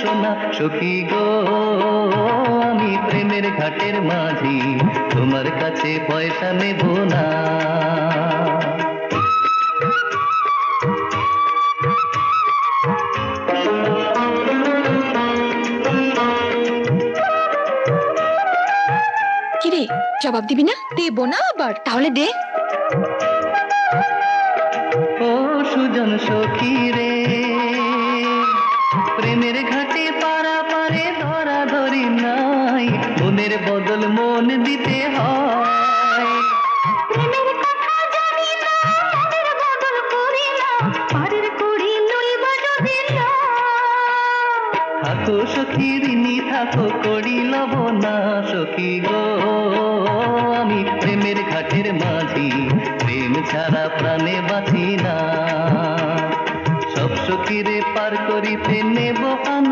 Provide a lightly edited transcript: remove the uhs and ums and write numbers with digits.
সোনা সখী গো, আমি প্রেমের ঘাটের মাঝি, তোমার কাছে পয়সা নেব না। কিরে, জবাব দিবি না? দেব না আবার? তাহলে দে। ও সুজন সখী রে, প্রেমের ঘাটে পারা পারে ধরা ধরি নাই, মনের বদল মন দিতে হয়। প্রেমের কথা জানি না, মনের বদল করি না, পারের করি লইব যদি না। থাকো সখী ঋণী থাকো করি লব না, সখী গো আমি প্রেমের ঘাটের মাঝি, প্রেম ছাড়া প্রাণে বাঁচি না। সব সখীরে পার করিতে নেব আনা।